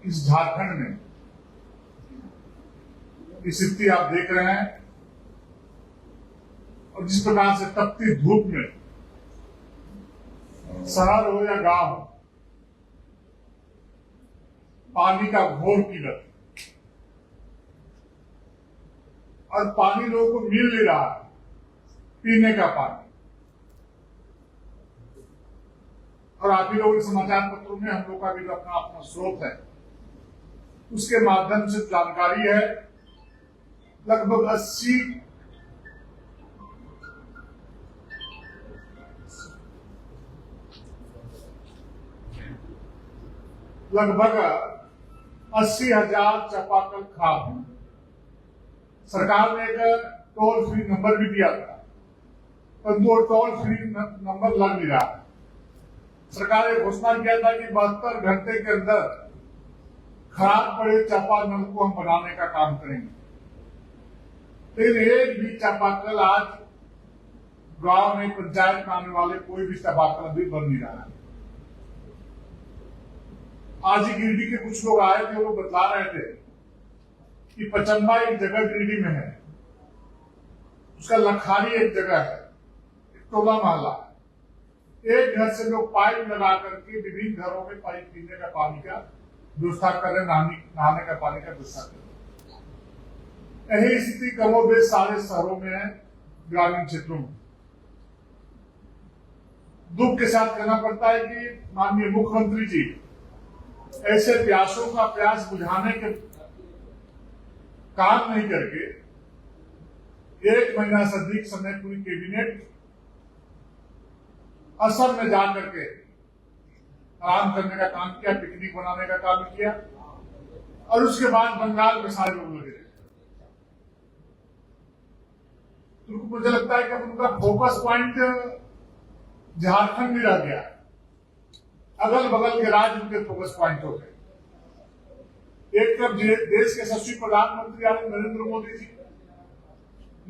इस झारखंड में स्थिति आप देख रहे हैं और जिस प्रकार से तपती धूप में शहर हो या गांव पानी का घोर किल्लत और पानी लोगों को मिल नहीं रहा है, पीने का पानी। और आप ही लोगों के समाचार पत्रों में हम लोग का भी अपना अपना स्रोत है, उसके माध्यम से जानकारी है लगभग 80 80,000 चापाकल खराब है। सरकार ने एक टोल फ्री नंबर भी दिया था, परंतु वो टोल फ्री नंबर लग नहीं रहा है। सरकार ने घोषणा किया था कि 72 घंटे के अंदर खराब पड़े चापाकल को हम बनाने का काम करेंगे, लेकिन एक भी चापाकल आज गांव में पंचायत में आने वाले कोई भी चापाकल भी बन नहीं रहा है। आज ही गिरिडीह के कुछ लोग आए थे, वो लोग बता रहे थे कि पचम्बा एक जगह गिरिडीह में है, उसका लखारी एक जगह है, एक टोला मोहल्ला है। एक घर से लोग पाइप लगा करके विभिन्न घरों में पाइप पीने का पानी का व्यवस्था कर रहे, नहाने का पानी का व्यवस्था कर रहे। यही स्थिति कमोबेश सारे शहरों में है, ग्रामीण क्षेत्रों में। दुख के साथ कहना पड़ता है कि माननीय मुख्यमंत्री जी ऐसे प्यासों का प्यास बुझाने के काम नहीं करके 1 महीना से अधिक समय पूरी कैबिनेट असर में जाकर के आराम करने का काम किया, पिकनिक बनाने का काम किया और उसके बाद बंगाल में सारे लोग लगे। तो मुझे लगता है कि उनका फोकस पॉइंट झारखंड में रह गया, अगल बगल के राज्य उनके फोकस पॉइंट हो गए। एक तरफ देश के यशस्वी प्रधानमंत्री नरेंद्र मोदी जी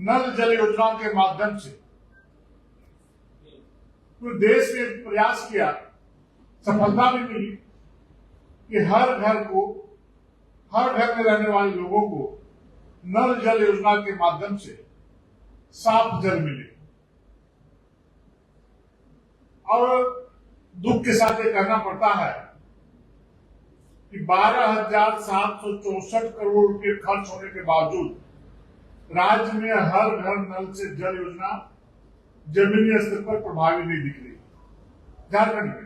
नल जल योजना के माध्यम से पूरे देश में प्रयास किया, सफलता भी मिली कि हर घर में रहने वाले लोगों को नल जल योजना के माध्यम से साफ जल मिले। और दुख के साथ ये कहना पड़ता है कि 12,764 करोड़ रुपए खर्च होने के बावजूद राज्य में हर घर नल से जल योजना जमीनी स्तर पर प्रभावी नहीं दिख रही। झारखंड में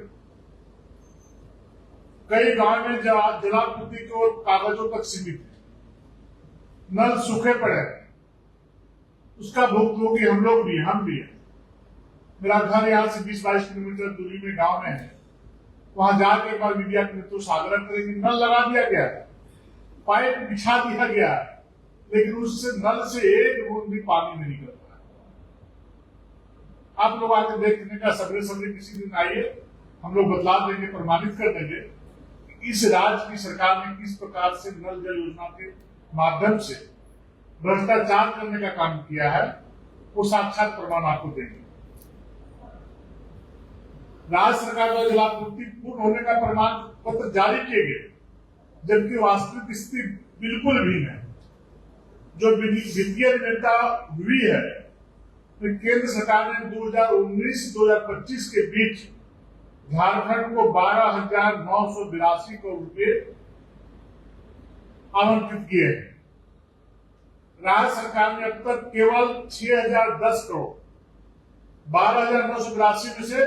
कई गांव में जलापूर्ति केवल कागजों तक सीमित है, नल सूखे पड़े हैं, उसका भुगतान हम लोग भी, हम भी है। मेरा घर यहाँ से 20-22 किलोमीटर दूरी में गांव में है, वहां जाके एक बार मीडिया के नेतृत्व से आग्रह करेंगे, नल लगा दिया गया है, पाइप बिछा दिया गया है, लेकिन उससे नल से एक बूंद भी पानी नहीं निकल रहा है। आप लोग आके देखने का सवेरे किसी दिन आइए, हम लोग बदलाव देंगे, प्रमाणित कर देंगे कि इस राज्य की सरकार ने किस प्रकार से नल जल योजना के माध्यम से भ्रष्टाचार करने का काम किया है, वो साक्षात प्रमाण आपको देंगे। राज्य सरकार द्वारा जलापूर्ति पूर्ण होने का प्रमाण पत्र जारी किए गए, जबकि वास्तविक स्थिति बिल्कुल भिन्न है। जो वित्तीय निरंता हुई है, तो केंद्र सरकार ने 2019-2025 के बीच झारखंड को 12,982 करोड़ रुपए आवंटित किए हैं। राज्य सरकार ने अब तक केवल 6,010 करोड़, 12,982 में से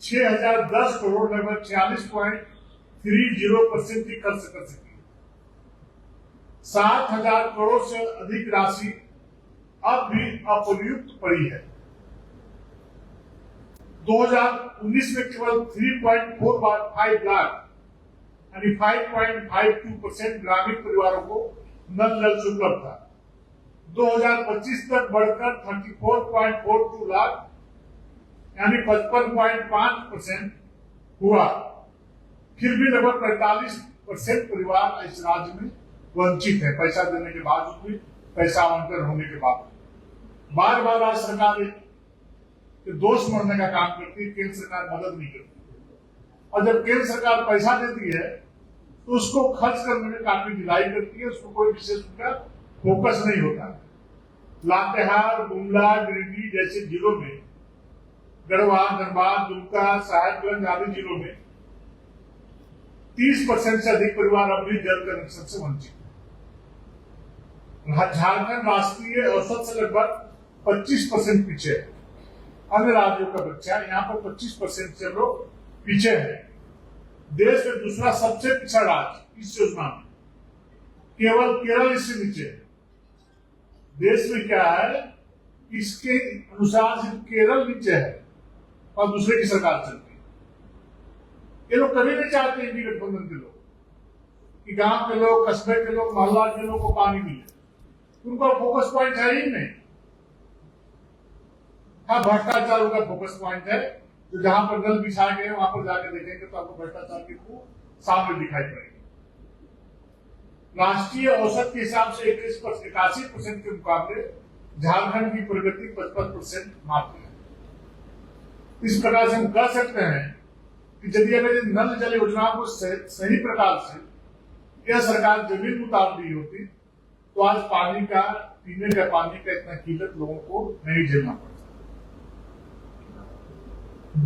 6,010 करोड़ लगभग 46.30% की खर्च कर सकी। 7,000 करोड़ से अधिक राशि अब भी अप्रयुक्त पड़ी है। 2019 में केवल 3.45 लाख यानी 5.52% ग्रामीण परिवारों को नल जल से उपलब्ध था। 2025 तक बढ़कर 34.42 लाख यानी 55.5% हुआ। फिर भी लगभग 45% परिवार इस राज्य में वंचित है, पैसा देने के बावजूद भी, पैसा आवंटन होने के बाद। बार बार राज्य सरकार दोष मरने का काम करती है, केंद्र सरकार मदद नहीं करती। और जब केंद्र सरकार पैसा देती है तो उसको खर्च करने में काफी ढिलाई करती है, उसको कोई विशेष उनका फोकस नहीं होता। लातेहार, गुमला, गिरिडीह जैसे जिलों में, गढ़वा, धनबाद, दुमका, साहेबगंज आदि जिलों में 30% से अधिक परिवार अभी जल कनेक्शन से वंचित है। झारखंड राष्ट्रीय औसत से लगभग 25% पीछे है। अन्य राज्यों का बच्चा यहाँ पर 25% से लोग पीछे है। देश में दूसरा सबसे पिछड़ा राज्य इस योजना में, केवल केरल इससे नीचे है। देश में क्या है, इसके अनुसार सिर्फ केरल नीचे है और दूसरे की सरकार चलती है। ये लोग कभी नहीं चाहते इंडी गठबंधन के लोग कि गांव के लोग, कस्बे के लोग, मोहल्ला के लोग को पानी मिले। उनका फोकस पॉइंट है ही नहीं। हाँ, भ्रष्टाचार उनका फोकस पॉइंट है, तो जहां पर दल बिछाए गए वहां पर जाकर देखेंगे तो आपको भ्रष्टाचार के सामने दिखाई पड़ेगी। राष्ट्रीय औसत के हिसाब से 81% के मुकाबले झारखंड की प्रगति 55% मात्र है। इस प्रकार से हम कह सकते हैं कि यदि अगर नल जल योजना को सही प्रकार से यह सरकार जमीन उतार दी होती तो आज पानी का, पीने का पानी का इतना किल्लत लोगों को नहीं झेलना पड़ता।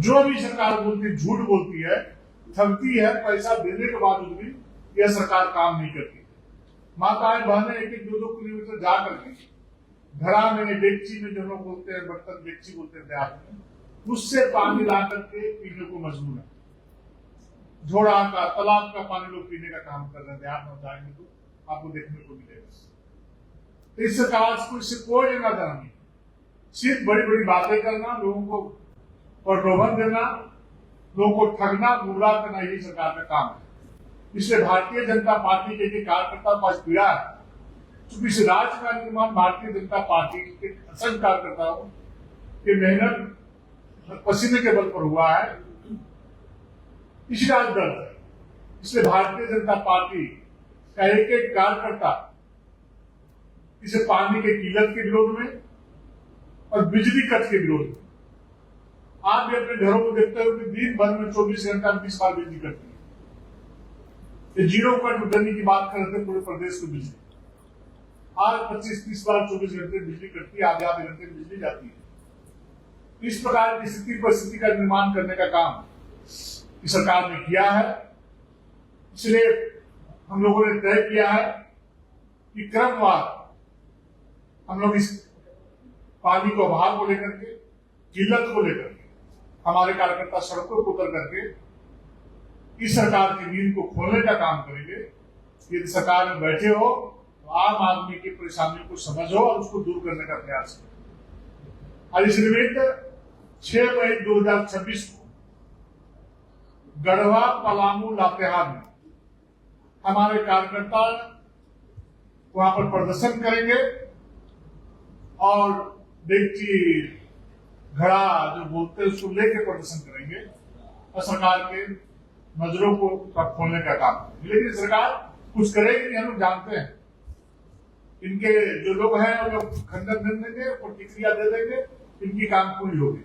जो भी सरकार बोलती है, झूठ बोलती है, ठगती है, पैसा देने के बावजूद भी यह सरकार काम नहीं करती। माताएं बहनें 1-2 किलोमीटर जा करके घड़ा में, डेगची में, जो लोग बोलते हैं बर्तन, डेगची बोलते हैं देहात में, उससे पानी ला करके पीने को मजबूर है। झोड़ा का, तालाब का पानी लोग पीने का काम कर रहे हैं। देहात में जाएंगे तो आपको देखने को मिलेगा। तो इस सरकार को इससे कोई लेना देना नहीं, सिर्फ बड़ी बड़ी बातें करना, लोगों को प्रलोभन देना, लोगों को ठगना, गुमराह करना, यही सरकार का काम है। इसलिए भारतीय जनता पार्टी के कार्यकर्ता को आज पीड़ा है, क्योंकि इस राज्य का निर्माण भारतीय जनता पार्टी के असंख्य कार्यकर्ताओं की मेहनत, पसीने के बल पर हुआ है। इसी का दर्द है। इसलिए भारतीय जनता पार्टी का एक कार्यकर्ता इसे पानी के किल्लत के विरोध में और बिजली कट के विरोध में, आप भी अपने घरों को देखते हो कि दिन भर में 24 घंटा 20 बार बिजली कटती है। ये जीरो कट करने की बात कर रहे थे पूरे प्रदेश को बिजली। आज 25-30 बार 24 घंटे बिजली कटती है, आधे घंटे बिजली जाती है। इस प्रकार की स्थिति परिस्थिति का निर्माण करने का काम इस सरकार ने किया है। इसलिए हम लोगों ने तय किया है कि क्रमवार हम लोग इस पानी को अभाव को लेकर के, किल्लत को लेकर के हमारे कार्यकर्ता सड़कों पर उतर करके इस सरकार की नींद को खोलने का काम करेंगे। यदि सरकार में बैठे हो तो आम आदमी की परेशानियों को समझो और उसको दूर करने का प्रयास करो। और इस निमित्त 6 मई 2026 को गढ़वा, पलामू, लातेहार में हमारे कार्यकर्ता वहां पर प्रदर्शन करेंगे और डेगची, घड़ा जो बोलते हैं उसको लेके प्रदर्शन करेंगे और सरकार के नजरों को खोलने का काम करेंगे। लेकिन सरकार कुछ करेगी नहीं, हम लोग जानते हैं। इनके जो लोग हैं वो लोग खंडन दे देंगे, प्रतिक्रिया दे देंगे, इनकी काम पूरी होगी।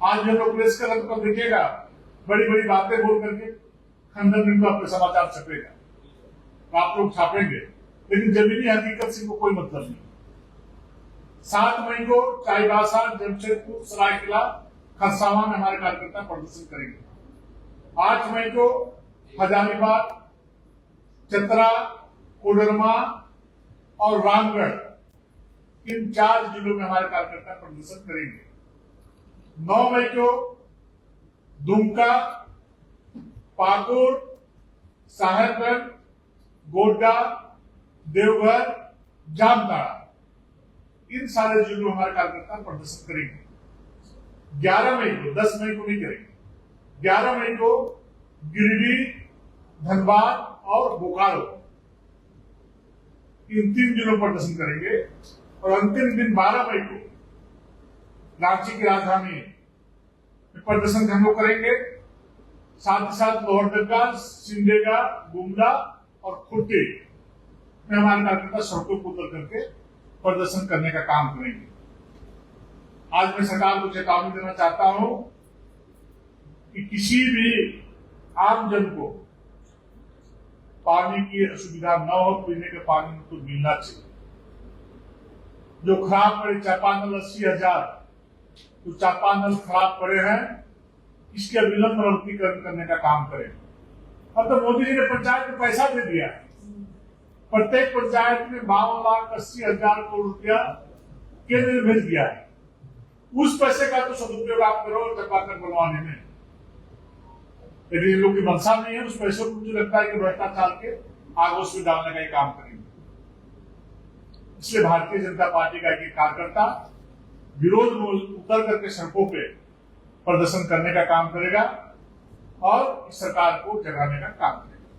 आज जो लोग प्रेस का रंग दिखेगा, बड़ी बड़ी बातें बोल करके खंडन इनको अपने समाचार छपेगा, तो आप लोग छापेंगे, लेकिन जमीनी हकीकत से इनको कोई मतलब नहीं। 7 मई को चाईबासा, जमशेदपुर, सरायकेला, खरसावां में हमारे कार्यकर्ता प्रदर्शन करेंगे। 8 मई को हजारीबाग, चतरा, कोडरमा और रामगढ़, इन 4 जिलों में हमारे कार्यकर्ता प्रदर्शन करेंगे। 9 मई को दुमका, पाकुड़, साहेबगंज, गोड्डा, देवघर, जामताड़ा, इन सारे जिलों में हमारे कार्यकर्ता प्रदर्शन करेंगे। 11 मई को, 10 मई को नहीं करेंगे, 11 मई को गिरिडीह, धनबाद और बोकारो, इन 3 जिलों पर प्रदर्शन करेंगे। और अंतिम दिन 12 मई को रांची की राजधानी में प्रदर्शन हम लोग करेंगे। साथ ही साथ लोहरदगा, सिमडेगा, गुमला और खुर्टी में हमारे कार्यकर्ता सड़कों पर उतर करके प्रदर्शन करने का काम करेंगे। आज मैं सरकार को चेतावनी देना चाहता हूं कि किसी भी आम जन को पानी की असुविधा न हो, पीने के पानी में तो मिलना चाहिए। जो खराब पड़े चापानल 80,000, तो चापानल खराब पड़े हैं, इसके विलंब प्रवृत्तिकरण करने का काम करें। अब तो मोदी जी ने पंचायत में पैसा दे दिया, प्रत्येक पंचायत में 52,80,000 करोड़ रुपया केंद्र ने भेज दिया है। उस पैसे का तो सदुपयोग आप करो चापाकल बनवाने में। यदि लोग की मंशा नहीं है, उस पैसे को मुझे लगता है कि भ्रष्टाचार के आगोश में डालने का ही काम करेंगे। इसलिए भारतीय जनता पार्टी का एक कार्यकर्ता विरोध में उतर करके सड़कों पे प्रदर्शन करने का काम करेगा और इस सरकार को जगाने का काम करेगा।